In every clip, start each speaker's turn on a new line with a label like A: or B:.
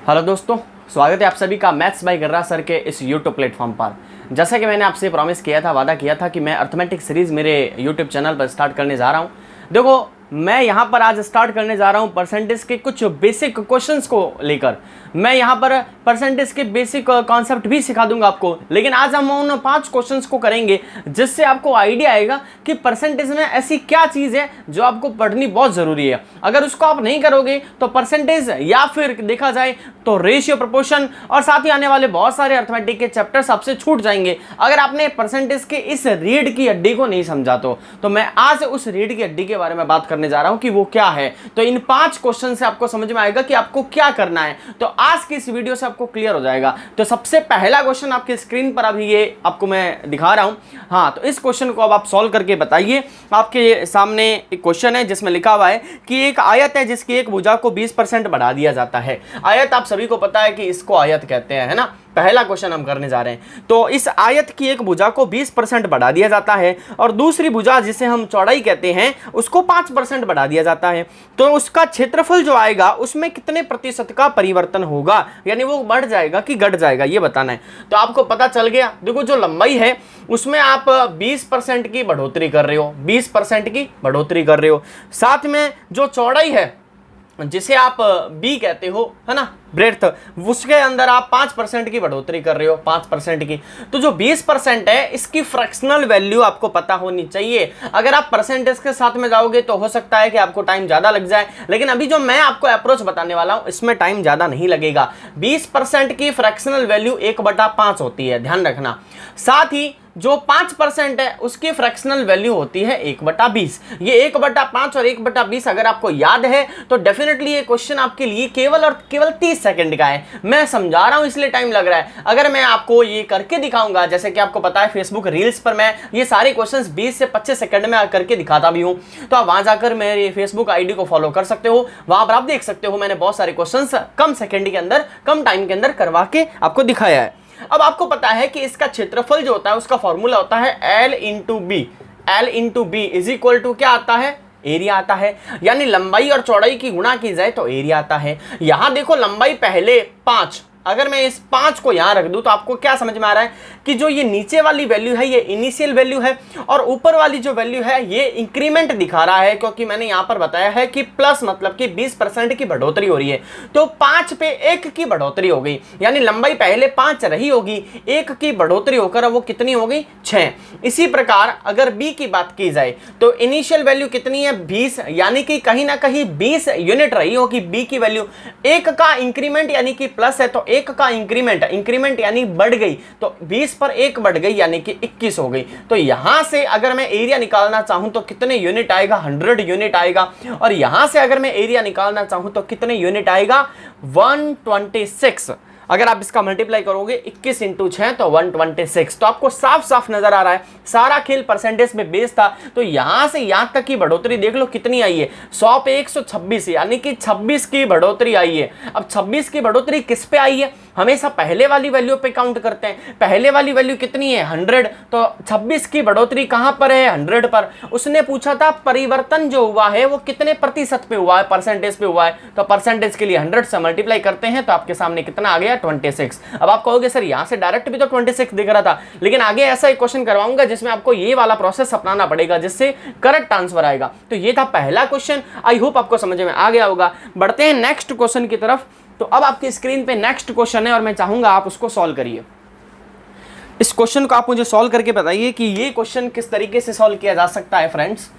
A: Hello दोस्तों, स्वागत है आप सभी का मैथ्स बाय गर्रा सर के इस यूट्यूब प्लेटफॉर्म पर। जैसा कि मैंने आपसे प्रॉमिस किया था, वादा किया था कि मैं अर्थमेटिक सीरीज़ मेरे यूट्यूब चैनल पर स्टार्ट करने जा रहा हूं। देखो, मैं यहां पर आज स्टार्ट करने जा रहा हूं परसेंटेज के कुछ बेसिक क्वेश्चंस को लेकर। मैं यहां पर परसेंटेज के बेसिक कॉन्सेप्ट भी सिखा दूंगा आपको, लेकिन आज हम उन 5 क्वेश्चंस को करेंगे जिससे आपको आइडिया आएगा कि परसेंटेज में ऐसी क्या चीज़ है जो आपको पढ़नी बहुत ज़रूरी है। अगर उसको आप नहीं करोगे तो परसेंटेज या फिर देखा जाए तो रेशियो, प्रोपोर्शन और साथ ही आने वाले बहुत सारे अर्थमेटिक के चैप्टर्स आपसे छूट जाएंगे अगर आपने परसेंटेज के इस रीढ़ की हड्डी को नहीं समझा। तो मैं आज उस रीढ़ की हड्डी के बारे में बात करने जा रहा हूं कि वो क्या है। तो इन 5 क्वेश्चन से आपको समझ में आएगा कि आपको क्या करना है। तो आज की इस वीडियो से आपको क्लियर हो जाएगा। तो सबसे पहला क्वेश्चन आपकी स्क्रीन पर अभी ये आपको मैं दिखा रहा हूं। हाँ, तो इस क्वेश्चन को अब आप सॉल्व करके बताइए। आपके सामने एक क्वेश्चन है जिसमें लिखा हुआ है कि एक आयत है जिसकी एक भुजा को 20% बढ़ा दिया जाता है। आयत आप सभी को पता है कि इसको आयत कहते हैं, है ना। पहला क्वेश्चन हम करने जा रहे हैं। तो इस आयत की एक भुजा को 20% बढ़ा दिया जाता है और दूसरी भुजा जिसे हम चौड़ाई कहते हैं उसको 5% बढ़ा दिया जाता है। तो उसका क्षेत्रफल जो आएगा उसमें कितने प्रतिशत का परिवर्तन होगा, यानी वो बढ़ जाएगा कि घट जाएगा, ये बताना है। तो आपको पता चल गया। देखो, जो लंबाई है उसमें आप 20% की बढ़ोतरी कर रहे हो, 20% की बढ़ोतरी कर रहे हो। साथ में जो चौड़ाई है जिसे आप बी कहते हो, है ना, ब्रेड्थ, उसके अंदर आप 5% की बढ़ोतरी कर रहे हो, 5% की। तो जो 20% है इसकी फ्रैक्शनल वैल्यू आपको पता होनी चाहिए। अगर आप परसेंटेज के साथ में जाओगे तो हो सकता है कि आपको टाइम ज्यादा लग जाए, लेकिन अभी जो मैं आपको अप्रोच बताने वाला हूं इसमें टाइम ज्यादा नहीं लगेगा। 20% की फ्रैक्शनल वैल्यू 1/5 होती है, ध्यान रखना। साथ ही जो 5% है उसकी फ्रैक्शनल वैल्यू होती है 1/20। ये 1/5 और 1/20 अगर आपको याद है तो डेफिनेटली ये क्वेश्चन आपके लिए केवल और केवल 30 सेकंड का है। मैं समझा रहा हूं इसलिए टाइम लग रहा है। अगर मैं आपको ये करके दिखाऊंगा, जैसे कि आपको पता है फेसबुक रील्स पर मैं ये सारे क्वेश्चंस 20 से 25 सेकंड में करके दिखाता भी हूं, तो आप वहां जाकर मेरे फेसबुक आईडी को फॉलो कर सकते हो। वहां पर आप देख सकते हो मैंने बहुत सारे क्वेश्चंस कम सेकंड के अंदर, कम टाइम के अंदर करवा के आपको दिखाया है। अब आपको पता है कि इसका क्षेत्रफल जो होता है उसका फॉर्मूला होता है L into b. L into b is equal to क्या आता है? एरिया आता है। यानी लंबाई और चौड़ाई की गुणा की जाए तो एरिया आता है। यहां देखो, लंबाई पहले 5, अगर मैं इस 5 को यहां रख दूं तो आपको क्या समझ में आ रहा है कि जो ये नीचे वाली वैल्यू है ये इनिशियल वैल्यू है और ऊपर वाली जो वैल्यू है ये इंक्रीमेंट दिखा रहा है, क्योंकि मैंने यहां पर बताया है कि प्लस मतलब कि 20% की बढ़ोतरी हो रही है। तो 5 पे 1 की बढ़ोतरी हो गई, यानी लंबाई पहले 5 रही होगी, 1 की बढ़ोतरी होकर वो कितनी हो गई? 6। इसी प्रकार अगर बी की बात की जाए तो इनिशियल वैल्यू कितनी है? 20, यानी कि कहीं ना कहीं 20 यूनिट रही होगी बी की वैल्यू। 1 का इंक्रीमेंट यानी कि प्लस है तो 1 का इंक्रीमेंट यानी बढ़ गई, तो 20 पर 1 बढ़ गई यानी कि 21 हो गई। तो यहां से अगर मैं एरिया निकालना चाहूं तो कितने यूनिट आएगा? 100 यूनिट आएगा। और यहां से अगर मैं एरिया निकालना चाहूं तो कितने यूनिट आएगा? 126। अगर आप इसका मल्टीप्लाई करोगे 21 इंटू 6 तो 126। तो आपको साफ साफ नजर आ रहा है सारा खेल परसेंटेज में बेस था। तो यहां से यहां तक की बढ़ोतरी देख लो कितनी आई है, 100 पे 126, यानी कि 26 की बढ़ोतरी आई है। अब 26 की बढ़ोतरी किस पे आई है? हमेशा पहले वाली वैल्यू पे काउंट करते हैं। पहले वाली वैल्यू कितनी है? 100। तो 26 की बढ़ोतरी कहां पर है? 100 पर। उसने पूछा था परिवर्तन जो हुआ है वो कितने प्रतिशत पे हुआ है? परसेंटेज पे हुआ है। तो परसेंटेज के लिए 100 से मल्टीप्लाई करते हैं तो आपके सामने कितना आ गया? 26। अब आप कहोगे सर यहां से डायरेक्ट भी तो 26 दिख रहा था, लेकिन आगे ऐसा एक क्वेश्चन करवाऊंगा जिसमें आपको ये वाला प्रोसेस अपनाना पड़ेगा जिससे करेक्ट आंसर आएगा। तो ये था पहला क्वेश्चन। आई होप आपको समझ में आ गया होगा। बढ़ते हैं नेक्स्ट क्वेश्चन की तरफ। तो अब आपकी स्क्रीन पे नेक्स्ट क्वेश्चन है और मैं चाहूंगा आप उसको सॉल्व करिए। इस क्वेश्चन को आप मुझे सॉल्व करके बताइए कि ये क्वेश्चन किस तरीके से सॉल्व किया जा सकता है। फ्रेंड्स,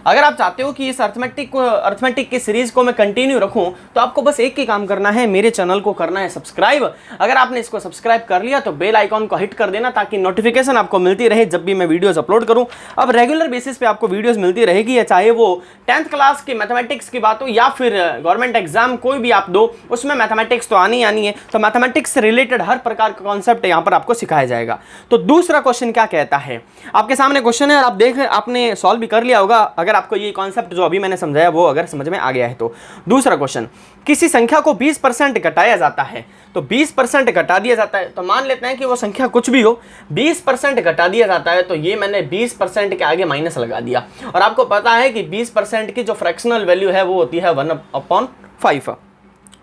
A: अगर आप चाहते हो कि इस अर्थमेटिक की सीरीज को मैं कंटिन्यू रखूं तो आपको बस एक ही काम करना है, मेरे चैनल को करना है सब्सक्राइब। अगर आपने इसको सब्सक्राइब कर लिया तो बेल आइकॉन को हिट कर देना ताकि नोटिफिकेशन आपको मिलती रहे जब भी मैं वीडियोस अपलोड करूं। अब रेगुलर बेसिस पे आपको वीडियोस मिलती रहेगी, चाहे वो 10th क्लास की मैथमेटिक्स की बात हो या फिर गवर्नमेंट एग्जाम कोई भी आप दो, उसमें मैथमेटिक्स तो आनी है। तो मैथमेटिक्स से रिलेटेड हर प्रकार का कॉन्सेप्ट यहाँ पर आपको सिखाया जाएगा। तो दूसरा क्वेश्चन क्या कहता है? आपके सामने क्वेश्चन है और आप देख आपने सॉल्व भी कर लिया होगा अगर आपको ये कॉन्सेप्ट जो अभी मैंने समझाया वो अगर समझ में आ गया है तो। दूसरा क्वेश्चन, किसी संख्या को 20% घटाया जाता है, तो 20% घटा दिया जाता है। तो मान लेते हैं कि वो संख्या कुछ भी हो, 20% घटा दिया जाता है, तो ये मैंने 20% के आगे माइनस लगा दिया। और आपको पता है कि 20% की जो फ्रैक्शनल वैल्यू है वो होती है 1/5।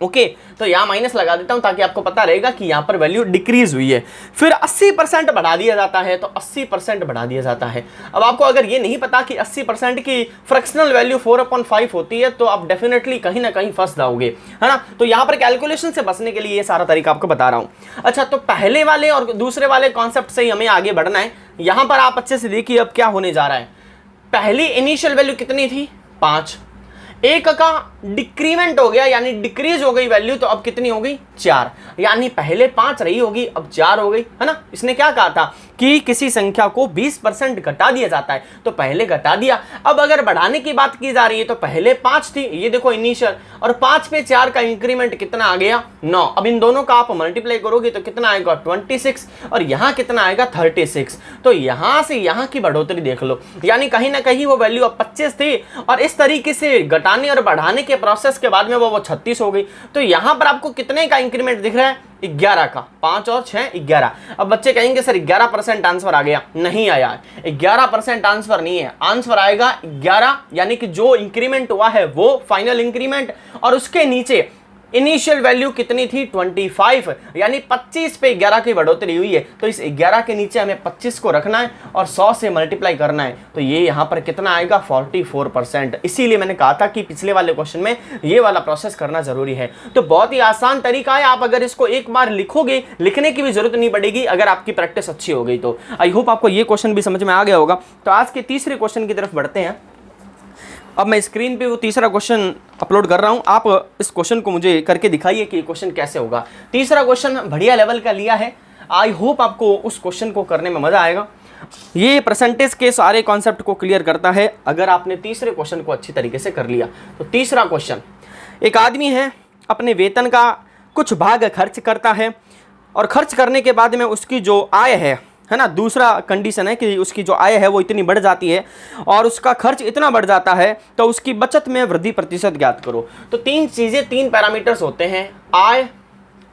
A: ओके तो यहाँ माइनस लगा देता हूँ ताकि आपको पता रहेगा कि यहाँ पर वैल्यू डिक्रीज हुई है। फिर 80% बढ़ा दिया जाता है, तो 80% बढ़ा दिया जाता है। अब आपको अगर ये नहीं पता कि 80% की फ्रैक्शनल वैल्यू 4/5 होती है तो आप डेफिनेटली कहीं ना कहीं फंस जाओगे, है ना। तो यहाँ पर कैलकुलेशन से बचने के लिए ये सारा तरीका आपको बता रहा हूँ। अच्छा, तो पहले वाले और दूसरे वाले कॉन्सेप्ट से ही हमें आगे बढ़ना है। यहाँ पर आप अच्छे से देखिए अब क्या होने जा रहा है। पहली इनिशियल वैल्यू कितनी थी? 5। एक का डिक्रीमेंट हो गया यानी डिक्रीज हो गई वैल्यू, तो अब कितनी हो गई? 4। यानी पहले 5 रही होगी अब 4 हो गई, है ना। इसने क्या कहा था कि किसी संख्या को 20% घटा दिया जाता है, तो पहले घटा दिया। अब अगर बढ़ाने की बात की जा रही है तो पहले 5 थी, ये देखो इनिशियल, और 5 पे 4 का इंक्रीमेंट कितना आ गया? 9। अब इन दोनों का आप मल्टीप्लाई करोगे तो कितना आएगा? 26, और यहाँ कितना आएगा? 36। तो यहाँ से यहाँ की बढ़ोतरी देख लो, यानी कहीं ना कहीं वो वैल्यू अब 25 थी और इस तरीके से घटाने और बढ़ाने के प्रोसेस के बाद में वो 36 हो गई। तो यहाँ पर आपको कितने का इंक्रीमेंट दिख रहा है? 11 का। 5 और 6 11। अब बच्चे कहेंगे सर 11% आंसर आ गया। नहीं आया, 11% आंसर नहीं है, आंसर आएगा 11, यानी कि जो इंक्रीमेंट हुआ है वो फाइनल इंक्रीमेंट, और उसके नीचे इनिशियल वैल्यू कितनी थी? 25, यानी 25 पे 11 की बढ़ोतरी हुई है। तो इस 11 के नीचे हमें 25 को रखना है और 100 से मल्टीप्लाई करना है, तो ये यहाँ पर कितना आएगा? 44%। इसीलिए मैंने कहा था कि पिछले वाले क्वेश्चन में ये वाला प्रोसेस करना जरूरी है। तो बहुत ही आसान तरीका है, आप अगर इसको एक बार लिखोगे, लिखने की भी जरूरत नहीं पड़ेगी अगर आपकी प्रैक्टिस अच्छी हो गई तो। आई होप आपको ये क्वेश्चन भी समझ में आ गया होगा। तो आज के तीसरे क्वेश्चन की तरफ बढ़ते हैं। अब मैं स्क्रीन पे वो तीसरा क्वेश्चन अपलोड कर रहा हूँ, आप इस क्वेश्चन को मुझे करके दिखाइए कि ये क्वेश्चन कैसे होगा। तीसरा क्वेश्चन बढ़िया लेवल का लिया है, आई होप आपको उस क्वेश्चन को करने में मजा आएगा। ये परसेंटेज के सारे कॉन्सेप्ट को क्लियर करता है अगर आपने तीसरे क्वेश्चन को अच्छी तरीके से कर लिया। तो तीसरा क्वेश्चन, एक आदमी है अपने वेतन का कुछ भाग खर्च करता है और खर्च करने के बाद में उसकी जो आय है ना, दूसरा कंडीशन है कि उसकी जो आय है वो इतनी बढ़ जाती है और उसका खर्च इतना बढ़ जाता है, तो उसकी बचत में वृद्धि प्रतिशत ज्ञात करो। तो 3 चीज़ें, 3 पैरामीटर्स होते हैं, आय,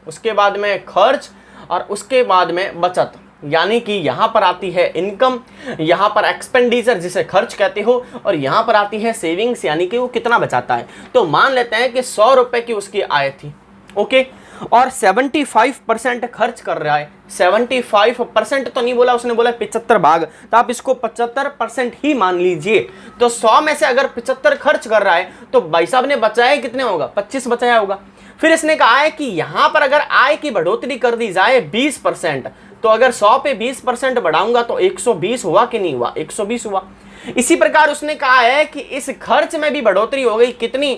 A: उसके बाद में खर्च और उसके बाद में बचत। यानी कि यहाँ पर आती है इनकम, यहाँ पर एक्सपेंडिचर जिसे खर्च कहते हो, और यहाँ पर आती है सेविंग्स यानी कि वो कितना बचाता है। तो मान लेते हैं कि 100 रुपये की उसकी आय थी, ओके, और 75% खर्च कर रहा है। 75% तो नहीं बोला उसने, बोला 75 भाग, तो आप इसको 75% ही मान लीजिए। तो 100 में से अगर 75 खर्च कर रहा है तो भाई साहब ने बचाया कितने होगा? 25 बचाया होगा। फिर इसने कहा है कि यहां पर अगर आय की बढ़ोतरी कर दी जाए 20%, तो अगर 100 पे 20% बढ़ाऊंगा तो 120 हुआ कि नहीं हुआ? 120 हुआ। इसी प्रकार उसने कहा है कि इस खर्च में भी बढ़ोतरी हो गई, कितनी?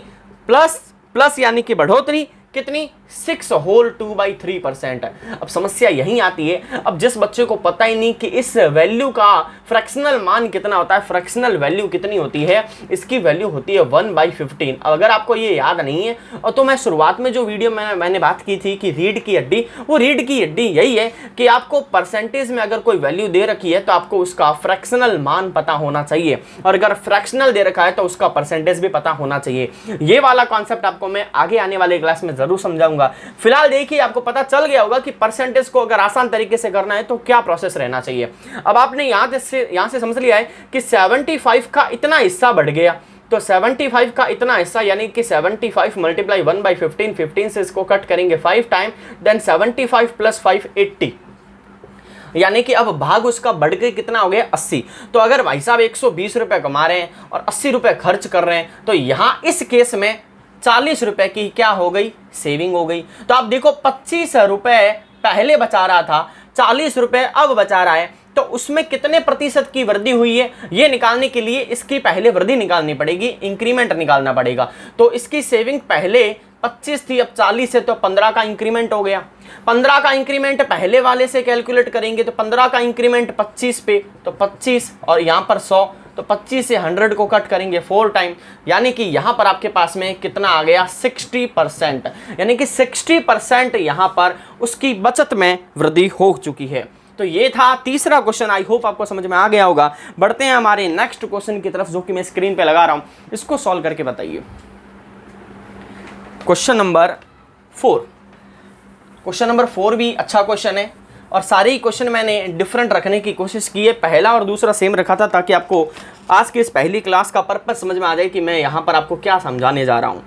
A: प्लस यानी कि बढ़ोतरी कितनी? 6 होल 2/3%। अब समस्या यहीं आती है, अब जिस बच्चे को पता ही नहीं कि इस वैल्यू का फ्रैक्शनल मान कितना होता है, फ्रैक्शनल वैल्यू कितनी होती है, इसकी वैल्यू होती है 1/15। अब अगर आपको ये याद नहीं है, और तो मैं शुरुआत में जो वीडियो मैंने बात की थी कि रीढ़ की हड्डी, वो रीढ़ की हड्डी यही है कि आपको परसेंटेज में अगर कोई वैल्यू दे रखी है तो आपको उसका फ्रैक्शनल मान पता होना चाहिए, और अगर फ्रैक्शनल दे रखा है तो उसका परसेंटेज भी पता होना चाहिए। ये वाला कॉन्सेप्ट आपको मैं आगे आने वाले क्लास में जरूर समझाऊंगा। फिलहाल देखिए, आपको पता चल गया होगा कि परसेंटेज को अगर आसान तरीके से करना है तो क्या प्रोसेस रहना चाहिए। अब आपने यहां से समझ लिया है कि 75 का इतना हिस्सा बढ़ गया, तो 75 का इतना हिस्सा यानी कि 75 मल्टीप्लाई 1/15, 15 से इसको कट करेंगे 5 टाइम, देन 75 + 5 80, यानी कि अब भाग उसका बढ़ के कितना हो गया? 80। तो अगर भाई साहब 120 रुपए कमा रहे हैं और 80 रुपए खर्च कर रहे हैं, तो यहां इस केस में 40 रुपए की क्या हो गई? सेविंग हो गई। तो आप देखो 25 रुपए पहले बचा रहा था, 40 रुपए अब बचा रहा है, तो उसमें कितने प्रतिशत की वृद्धि हुई है ये निकालने के लिए इसकी पहले वृद्धि निकालनी पड़ेगी, इंक्रीमेंट निकालना पड़ेगा। तो इसकी सेविंग पहले 25 थी, अब 40 है, तो 15 का इंक्रीमेंट हो गया। 15 का इंक्रीमेंट पहले वाले से कैलकुलेट करेंगे तो 15 का इंक्रीमेंट 25 पे, तो 25 और यहाँ पर 100, तो 25 से 100 को कट करेंगे 4 टाइम, यानी कि यहाँ पर आपके पास में कितना आ गया? 60%, यानी कि 60% यहाँ पर उसकी बचत में वृद्धि हो चुकी है। तो ये था तीसरा क्वेश्चन, आई होप आपको समझ में आ गया होगा। बढ़ते हैं हमारे नेक्स्ट क्वेश्चन की तरफ, जो कि मैं स्क्रीन पे लगा रहा हूँ, इसको सॉल्व करके बताइए। Question number 4। क्वेश्चन नंबर 4 भी अच्छा क्वेश्चन है, और सारे ही क्वेश्चन मैंने डिफरेंट रखने की कोशिश की है। पहला और दूसरा सेम रखा था ताकि आपको आज की इस पहली क्लास का पर्पस समझ में आ जाए कि मैं यहाँ पर आपको क्या समझाने जा रहा हूँ।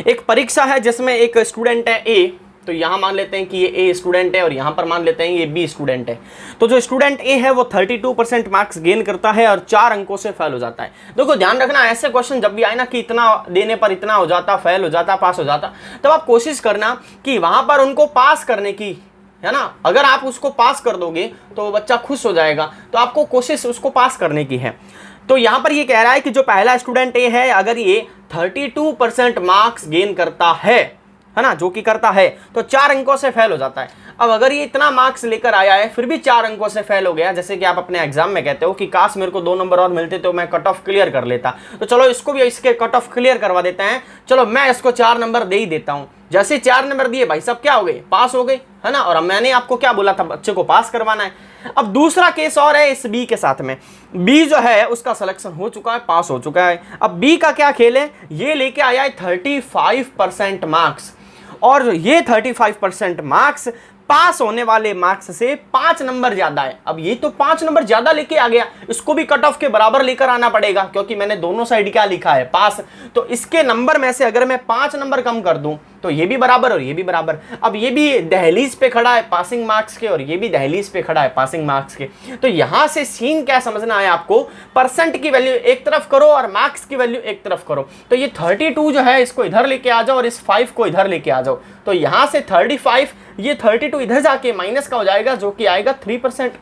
A: एक परीक्षा है जिसमें एक स्टूडेंट है ए, तो यहां मान लेते हैं कि ये ए स्टूडेंट है और यहां पर मान लेते हैं ये बी स्टूडेंट है। तो जो स्टूडेंट ए है वो 32% मार्क्स गेन करता है और 4 अंकों से फेल हो जाता है। देखो ध्यान रखना, ऐसे क्वेश्चन जब भी आए ना कि इतना देने पर इतना हो जाता, फेल हो जाता, पास हो जाता, तब आप कोशिश करना कि वहां पर उनको पास करने की, है ना। अगर आप उसको पास कर दोगे तो बच्चा खुश हो जाएगा, तो आपको कोशिश उसको पास करने की है। तो यहां पर ये कह रहा है कि जो पहला स्टूडेंट ए है, अगर ये 32% मार्क्स गेन करता है ना, जो कि करता है, तो 4 अंकों से फेल हो जाता है। अब अगर ये इतना मार्क्स लेकर आया है फिर भी 4 अंकों से फेल हो गया, जैसे कि आप अपने एग्जाम में कहते हो कि काश मेरे को 2 नंबर और मिलते तो मैं कट ऑफ क्लियर कर लेता, तो चलो इसको भी इसके कट ऑफ क्लियर करवा देते हैं। चलो मैं इसको 4 नंबर दे ही देता हूं। जैसे 4 नंबर दिए भाई साहब क्या हो गए, पास हो गए, है ना। और मैंने आपको क्या बोला था, बच्चे को पास करवाना है। अब दूसरा केस और है इस बी के साथ में। बी जो है उसका सिलेक्शन हो चुका है, पास हो चुका है। अब बी का क्या खेल है, ये लेके आया है 35% मार्क्स, और ये 35% मार्क्स पास होने वाले मार्क्स से 5 नंबर ज्यादा है। अब ये तो 5 नंबर ज्यादा लेके आ गया, इसको भी कट ऑफ के बराबर लेकर आना पड़ेगा, क्योंकि मैंने दोनों साइड क्या लिखा है, पास। तो इसके नंबर में से अगर मैं 5 नंबर कम कर दूं तो ये भी बराबर और ये भी बराबर। अब ये भी दहलीज पे खड़ा है पासिंग मार्क्स के, और ये भी दहलीज पे खड़ा है पासिंग मार्क्स के। तो यहां से सीन क्या समझना है आपको, परसेंट की वैल्यू एक तरफ करो और मार्क्स की वैल्यू एक तरफ करो। तो ये 32 जो है इसको इधर लेके आ जाओ और इस 5 को इधर लेके आ जाओ। तो यहां से 35, ये 32 इधर जाके माइनस का हो जाएगा, जो कि आएगा 3%।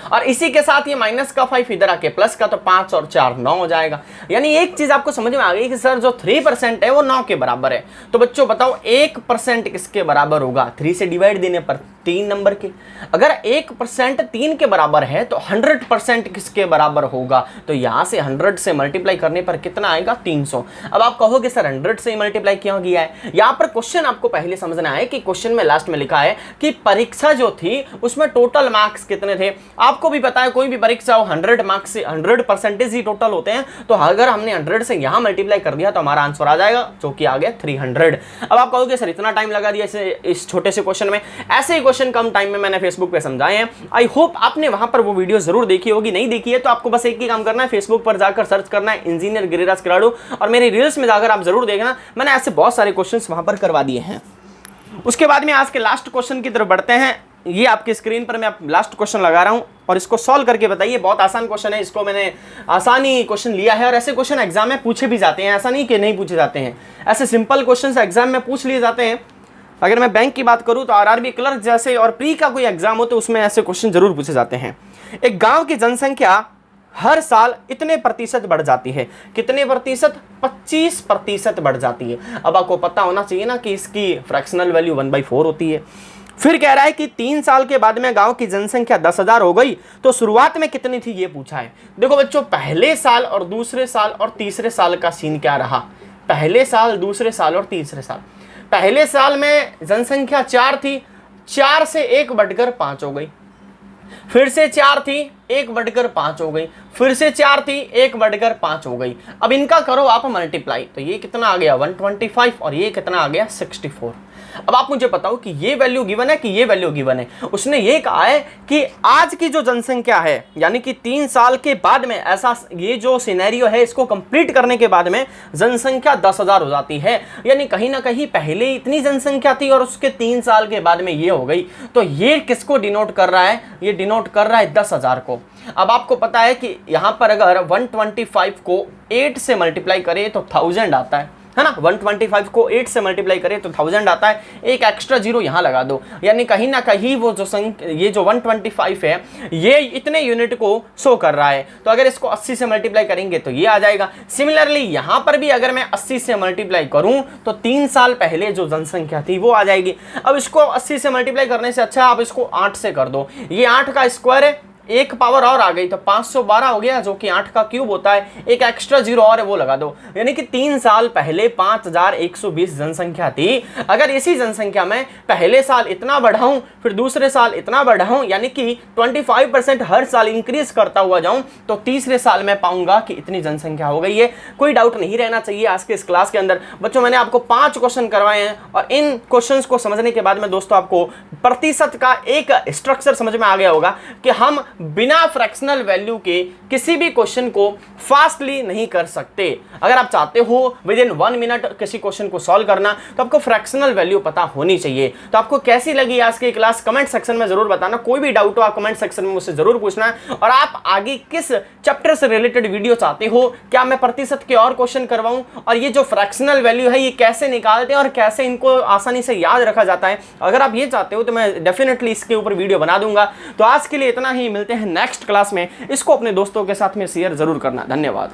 A: और इसी के साथ ये माइनस का 5 इधर आके प्लस का, तो 5 और 4 9 हो जाएगा। यानी एक चीज आपको समझ में आ गई कि सर जो 3% है वो 9 के बराबर है। तो बच्चों बताओ 1% किसके बराबर होगा, 3 से डिवाइड देने पर 3 नंबर के। अगर 1% 3 के बराबर है तो 100% किसके बराबर होगा, तो यहां से 100 से मल्टीप्लाई करने पर कितना आएगा, 300। अब आप कहोगे सर 100 से मल्टीप्लाई क्यों किया है। यहां पर क्वेश्चन आपको पहले समझना है कि क्वेश्चन में लास्ट में लिखा है कि परीक्षा जो थी उसमें टोटल मार्क्स कितने थे। आपको भी पता है कोई भी परीक्षा हो 100 मार्क्स से 100% ही टोटल होते हैं। तो अगर हमने 100 से यहां मल्टीप्लाई कर दिया तो हमारा आंसर आ जाएगा, जो कि आ गया 300। अब आप कहोगे सर इतना टाइम लगा दिया इस छोटे से क्वेश्चन में। ऐसे ही क्वेश्चन कम टाइम में मैंने फेसबुक पे समझाए हैं। आई होप आपने वहां पर वो वीडियो जरूर देखी होगी। नहीं देखी है तो आपको बस एक ही काम करना है, फेसबुक पर जाकर सर्च करना है इंजीनियर गिरिराज किराड़ू, और मेरी रील्स में जाकर आप जरूर देखना, मैंने ऐसे बहुत सारे क्वेश्चन वहां पर करवा दिए हैं। उसके बाद में आज के लास्ट क्वेश्चन की तरफ बढ़ते हैं। ये आपकी स्क्रीन पर मैं लास्ट क्वेश्चन लगा रहा हूं और इसको सॉल्व करके बताइए। बहुत आसान क्वेश्चन है, इसको मैंने आसानी क्वेश्चन लिया है और ऐसे क्वेश्चन एग्जाम में पूछे भी जाते हैं, ऐसा नहीं कि नहीं पूछे जाते हैं। ऐसे सिंपल क्वेश्चन एग्जाम में पूछ लिए जाते हैं। अगर मैं बैंक की बात करूं तो आरआरबी क्लर्क जैसे और प्री का कोई एग्जाम हो तो उसमें ऐसे क्वेश्चन जरूर पूछे जाते हैं। एक गांव की जनसंख्या हर साल इतने प्रतिशत बढ़ जाती है, कितने प्रतिशत, 25% बढ़ जाती है। अब आपको पता होना चाहिए ना कि इसकी फ्रैक्शनल वैल्यू 1/4 होती है। फिर कह रहा है कि 3 साल के बाद में गांव की जनसंख्या 10,000 हो गई तो शुरुआत में कितनी थी ये पूछा है। देखो बच्चों, पहले साल और दूसरे साल और तीसरे साल का सीन क्या रहा। पहले साल, दूसरे साल और तीसरे साल। पहले साल में जनसंख्या 4 थी, 4 से 1 बढ़कर 5 हो गई। फिर से 4 थी, 1 बढ़कर 5 हो गई। फिर से 4 थी, 1 बढ़कर 5 हो गई। अब इनका करो आप मल्टीप्लाई, तो ये कितना आ गया 125 और ये कितना आ गया 64। अब आप मुझे बताओ कि ये वैल्यू गिवन है कि ये वैल्यू गिवन है। उसने ये कहा है कि आज की जो जनसंख्या है, यानी कि 3 साल के बाद में ऐसा ये जो सिनेरियो है इसको कंप्लीट करने के बाद में जनसंख्या 10,000 हो जाती है। यानी कहीं ना कहीं पहले इतनी जनसंख्या थी और उसके 3 साल के बाद में ये हो गई। तो ये किसको डिनोट कर रहा है, ये डिनोट कर रहा है 10,000 को। अब आपको पता है कि यहां पर अगर 125 को 8 से मल्टीप्लाई करें तो 1000 आता है ना। 125 को 8 से मल्टीप्लाई करें तो 1000 आता है। एक एक्स्ट्रा जीरो यहां लगा दो, यानी कहीं ना कहीं वो जो ये जो 125 है ये इतने यूनिट को शो कर रहा है। तो अगर इसको 80 से मल्टीप्लाई करेंगे तो ये आ जाएगा। सिमिलरली यहां पर भी अगर मैं 80 से मल्टीप्लाई करूं तो 3 साल पहले जो जनसंख्या थी वो आ जाएगी। अब इसको 80 से मल्टीप्लाई करने से अच्छा आप इसको 8 से कर दो। ये 8 का स्क्वायर है, एक पावर और आ गई तो 512 हो गया, जो कि 8 का क्यूब होता है। एक एक्स्ट्रा जीरो और है वो लगा दो, यानी कि 3 साल पहले 5120 जनसंख्या थी। अगर इसी जनसंख्या में पहले साल इतना बढ़ाऊं फिर दूसरे साल इतना बढ़ाऊं, यानी कि 25% हर साल इंक्रीज करता हुआ जाऊं, तो तीसरे साल में पाऊंगा कि इतनी जनसंख्या हो गई है। कोई डाउट नहीं रहना चाहिए आज के इस क्लास के अंदर। बच्चों मैंने आपको 5 क्वेश्चन करवाए हैं और इन क्वेश्चंस को समझने के बाद में दोस्तों आपको प्रतिशत का एक स्ट्रक्चर समझ में आ गया होगा कि हम बिना फ्रैक्शनल वैल्यू के किसी भी क्वेश्चन को फास्टली नहीं कर सकते। अगर आप चाहते हो विद इन 1 मिनट किसी क्वेश्चन को सॉल्व करना, तो आपको फ्रैक्शनल वैल्यू पता होनी चाहिए। तो आपको कैसी लगी आज की क्लास कमेंट सेक्शन में जरूर बताना। कोई भी डाउट हो आप कमेंट सेक्शन में मुझसे जरूर पूछना है। और आप आगे किस चैप्टर से रिलेटेड वीडियो चाहते हो, क्या मैं प्रतिशत के और क्वेश्चन करवाऊं, और ये जो फ्रैक्शनल वैल्यू है ये कैसे निकालते हैं और कैसे इनको आसानी से याद रखा जाता है, अगर आप ये चाहते हो तो मैं डेफिनेटली इसके ऊपर वीडियो बना दूंगा। तो आज के लिए इतना ही, मिलते हैं नेक्स्ट क्लास में। इसको अपने दोस्तों के साथ में शेयर जरूर करना। धन्यवाद।